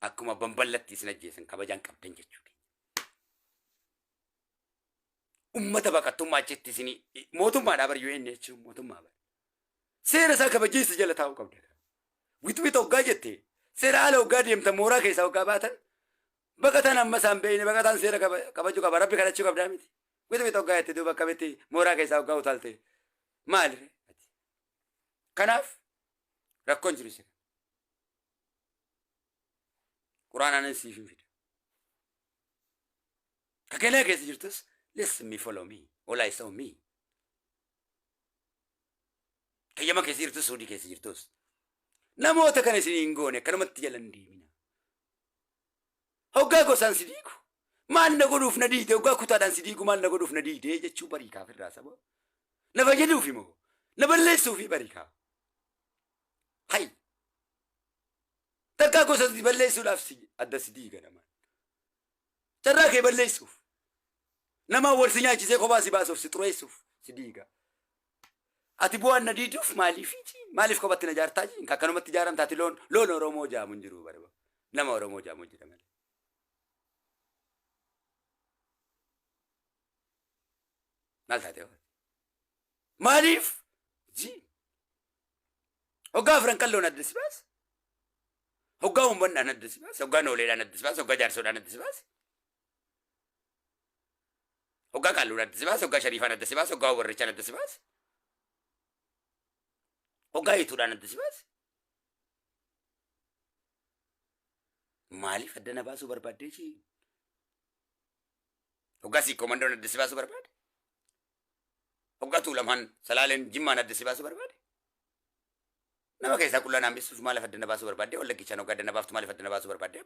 akkuma bambalatti isin ajjeesan kabajaan qabdan jechuudha. Ummata baqattummaa achitti isin mootummaadhaa bariyyuu inni jechuun mootummaa bari. Seera isaa kabajeessa jala taa'uu qabda. Wixwita hoggaa jettee seera haala hoggaa deemtan mooraa keessaa hoggaa baatan baqataan amma isaan beeyne baqataan seera kabajuu qaba rabbi kadhachuu qabdaa miti. Wixwita hoggaa jettee duuba qabetti mooraa keessaa hoggaa utaalte maali? Kanaaf rakkoon jiru isin. Quraanaan siif hin fida. Kakeenyaa keessa jirtus listen me follow me all I saw me. Kayyama keessa jirtus suudii keessa jirtus namoota kana isin hin goone akkanumatti jalan deemina. Hoggaa gosaan si diigu maal na godhuuf na diide hoggaa kutaadhaan si diigu maal na godhuuf na diide jechuu barii kaaf irraa saba. Na fayyaduuf immoo na balleessuufi barii kaaf. Hai. Takkaa gosa si balleessuudhaaf si adda si diiga namaan. Carraa kee balleessuuf. Nama wal si nyaachisee kophaa si baasuuf si xureessuuf si diiga. Ati bu'aan na diiduuf maaliif kophatti na jaartaa jiin akkanumatti jaaramtaati loon Oromoo jaamuun jiru barba. Nama Oromoo jaamuun jira malee. Maal taatee hoo? Maaliif? Jiin. Hoggaa Afran qalloon adda si baase. Hoggaa uummanni adda si baase. Hoggaa nooleedhaan adda si baase. Hoggaa jaarsoodhaan adda si baase. Hoggaa qalloon adda si baase. Hoggaa shariifaan adda si baase. Hoggaa warrichaan adda si baase. Hoggaa hiituudhaan adda si baase. Maaliif adda na baasuu barbaaddee jii? Hoggaa siikoo mandoon adda si baasuu barbaade? Hoggaa tuulamaan salaaleen jimmaan adda si baasuu barbaade? Nama keessaa qullaa naambisuuf maaliif adda na baasuu barbaadde? Wallagichaan hoggaa adda na baaftu maaliif adda na baasuu barbaadde?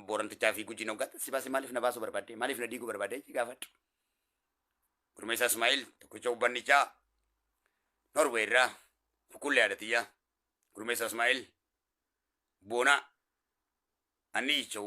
Boorantichaa fi Gujiin hoggaa si baase maaliif na baasuu barbaadde? Maaliif na diiguu barbaadde? Gaafadhu. Gurmeessaa Ismaa'il tokkicha ubbannichaa Norweerraa Fukullee Adatiyyaa Gurmeessaa Ismaa'il Boonaa Anniicha